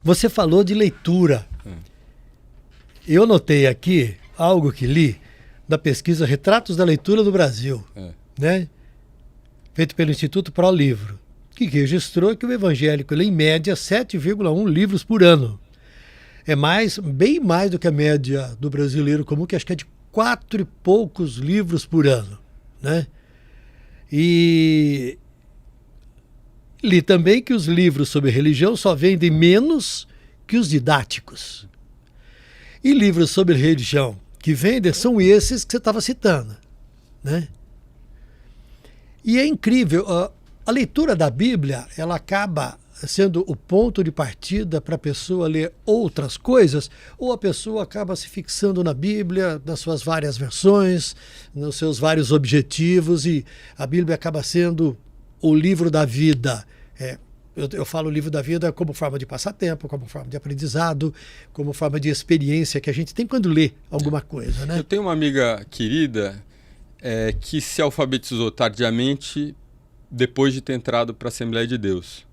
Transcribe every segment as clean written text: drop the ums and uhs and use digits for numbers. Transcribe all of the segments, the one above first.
Você falou de leitura. Eu anotei aqui algo que li da pesquisa Retratos da Leitura do Brasil, né? Feito pelo Instituto Pro Livro, que registrou que o evangélico lê em média 7,1 livros por ano. É bem mais do que a média do brasileiro comum, que acho que é de 4 e poucos livros por ano, né? E li também que os livros sobre religião só vendem menos que os didáticos. E livros sobre religião que vendem são esses que você estava citando, né? E é incrível, a leitura da Bíblia, ela acaba sendo o ponto de partida para a pessoa ler outras coisas, ou a pessoa acaba se fixando na Bíblia, nas suas várias versões, nos seus vários objetivos, e a Bíblia acaba sendo o livro da vida. Eu falo livro da vida como forma de passatempo, como forma de aprendizado, como forma de experiência que a gente tem quando lê alguma coisa, né? Eu tenho uma amiga querida que se alfabetizou tardiamente depois de ter entrado para a Assembleia de Deus.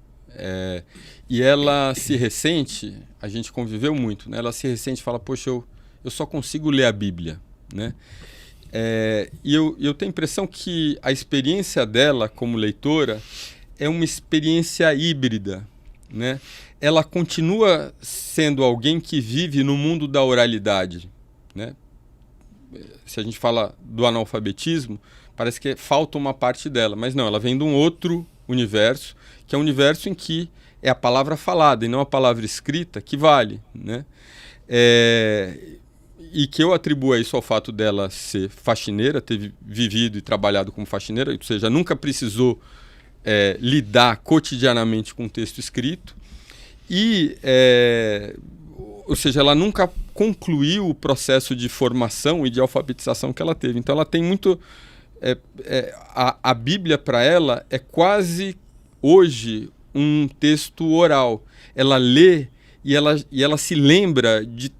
E ela se ressente, a gente conviveu muito, né? Ela se ressente e fala, poxa, eu só consigo ler a Bíblia, né? E eu tenho a impressão que a experiência dela como leitora é uma experiência híbrida, né? Ela continua sendo alguém que vive no mundo da oralidade, né? Se a gente fala do analfabetismo, parece que falta uma parte dela, mas não, ela vem de um outro universo, que é um universo em que é a palavra falada e não a palavra escrita que vale, né? E que eu atribuo a isso ao fato dela ser faxineira, ter vivido e trabalhado como faxineira, ou seja, nunca precisou lidar cotidianamente com texto escrito, ou seja, ela nunca concluiu o processo de formação e de alfabetização que ela teve. Então ela tem muito... a Bíblia para ela é quase hoje um texto oral. Ela lê e ela se lembra de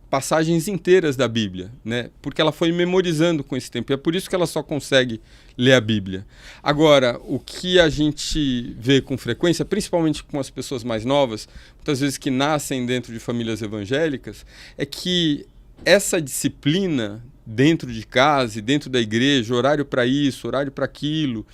passagens inteiras da Bíblia, né? Porque ela foi memorizando com esse tempo. E é por isso que ela só consegue ler a Bíblia. Agora, o que a gente vê com frequência, principalmente com as pessoas mais novas, muitas vezes que nascem dentro de famílias evangélicas, é que essa disciplina dentro de casa e dentro da igreja, horário para isso, horário para aquilo,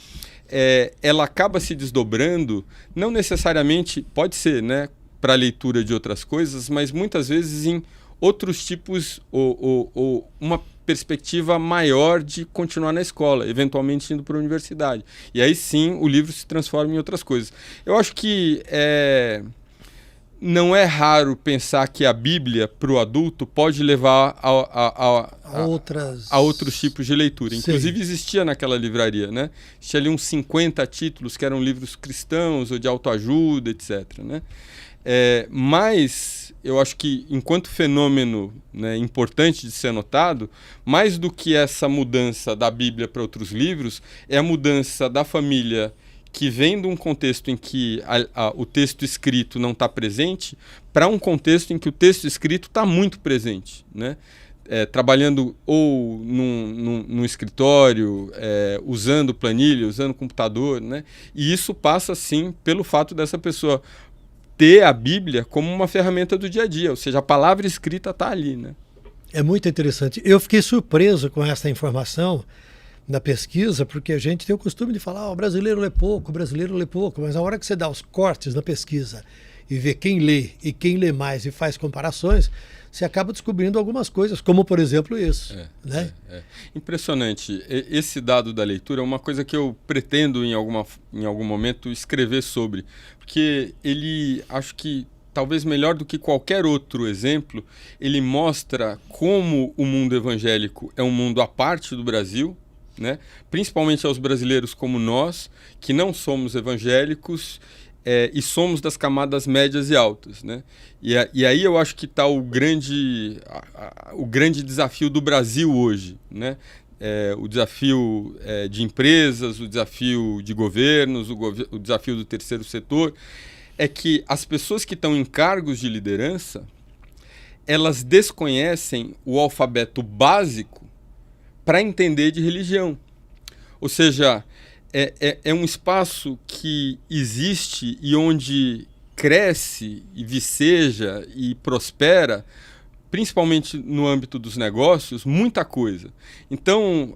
ela acaba se desdobrando, não necessariamente, pode ser, né, para a leitura de outras coisas, mas muitas vezes em outros tipos ou uma perspectiva maior de continuar na escola, eventualmente indo para a universidade. E aí sim o livro se transforma em outras coisas. Eu acho que não é raro pensar que a Bíblia para o adulto pode levar a outros tipos de leitura. Inclusive existia naquela livraria, né? Tinha ali uns 50 títulos que eram livros cristãos ou de autoajuda, etc., né? Mas eu acho que enquanto fenômeno, né, importante de ser notado, mais do que essa mudança da Bíblia para outros livros, é a mudança da família que vem de um contexto em que o texto escrito não está presente para um contexto em que o texto escrito está muito presente, né? Trabalhando ou num escritório, usando planilha, usando computador, né? E isso passa, sim, pelo fato dessa pessoa ter a Bíblia como uma ferramenta do dia a dia, ou seja, a palavra escrita está ali, né? É muito interessante. Eu fiquei surpreso com essa informação na pesquisa, porque a gente tem o costume de falar, o brasileiro lê pouco, mas na hora que você dá os cortes na pesquisa e vê quem lê e quem lê mais e faz comparações, você acaba descobrindo algumas coisas, como por exemplo isso. Né? Impressionante. Esse dado da leitura é uma coisa que eu pretendo em algum momento escrever sobre, porque ele, acho que talvez melhor do que qualquer outro exemplo, ele mostra como o mundo evangélico é um mundo à parte do Brasil, né? Principalmente aos brasileiros como nós, que não somos evangélicos e somos das camadas médias e altas, né? E aí eu acho que está o grande desafio do Brasil hoje, né? O desafio de empresas, o desafio de governos, o desafio do terceiro setor, é que as pessoas que estão em cargos de liderança, elas desconhecem o alfabeto básico para entender de religião. Ou seja, é um espaço que existe e onde cresce e viceja e prospera, principalmente no âmbito dos negócios, muita coisa. Então,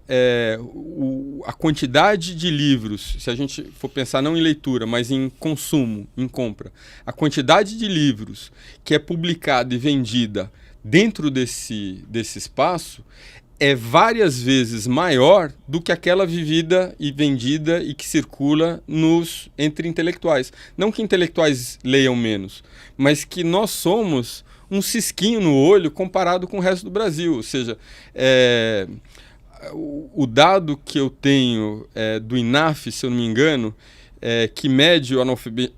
a quantidade de livros, se a gente for pensar não em leitura, mas em consumo, em compra, a quantidade de livros que é publicada e vendida dentro desse espaço é várias vezes maior do que aquela vivida e vendida e que circula entre intelectuais. Não que intelectuais leiam menos, mas que nós somos um cisquinho no olho comparado com o resto do Brasil. Ou seja, o dado que eu tenho do INAF, se eu não me engano, que mede o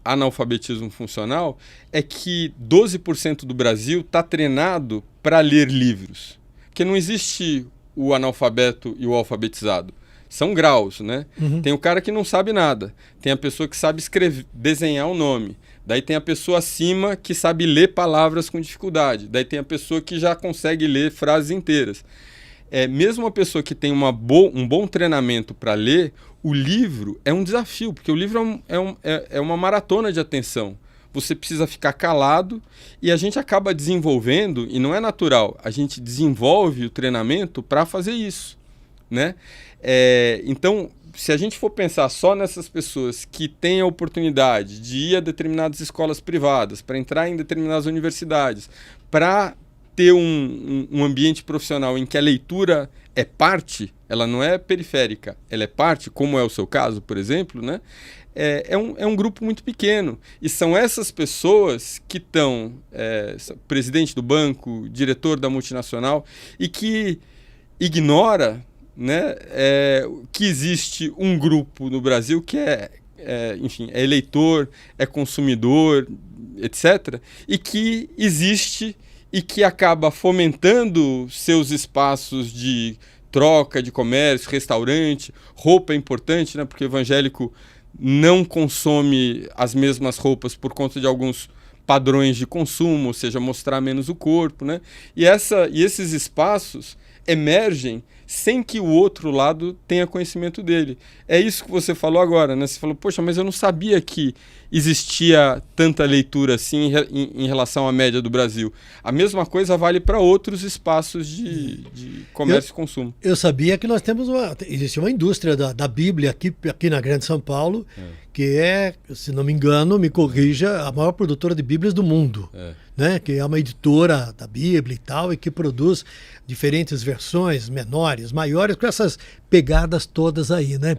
analfabetismo funcional, é que 12% do Brasil está treinado para ler livros. Porque não existe o analfabeto e o alfabetizado. São graus, né? Uhum. Tem o cara que não sabe nada. Tem a pessoa que sabe desenhar o nome. Daí tem a pessoa acima que sabe ler palavras com dificuldade. Daí tem a pessoa que já consegue ler frases inteiras. Mesmo a pessoa que tem um bom treinamento para ler, o livro é um desafio, porque o livro é uma maratona de atenção. Você precisa ficar calado e a gente acaba desenvolvendo, e não é natural, a gente desenvolve o treinamento para fazer isso, né? Então, se a gente for pensar só nessas pessoas que têm a oportunidade de ir a determinadas escolas privadas, para entrar em determinadas universidades, para ter um ambiente profissional em que a leitura é parte, ela não é periférica, ela é parte, como é o seu caso, por exemplo, né? É um grupo muito pequeno. E são essas pessoas que estão, presidente do banco, diretor da multinacional, e que ignora, né, que existe um grupo no Brasil que enfim, é eleitor, é consumidor, etc., e que existe e que acaba fomentando seus espaços de troca, de comércio, restaurante. Roupa é importante, né, porque o evangélico não consome as mesmas roupas por conta de alguns padrões de consumo, ou seja, mostrar menos o corpo, né? E esses espaços emergem sem que o outro lado tenha conhecimento dele. É isso que você falou agora, né? Você falou, poxa, mas eu não sabia que existia tanta leitura assim em relação à média do Brasil. A mesma coisa vale para outros espaços de comércio e consumo. Eu sabia que nós temos existe uma indústria da Bíblia aqui na Grande São Paulo, que se não me engano, me corrija, a maior produtora de Bíblias do mundo. Né? Que é uma editora da Bíblia e tal, e que produz diferentes versões, menores, maiores, com essas pegadas todas aí, né?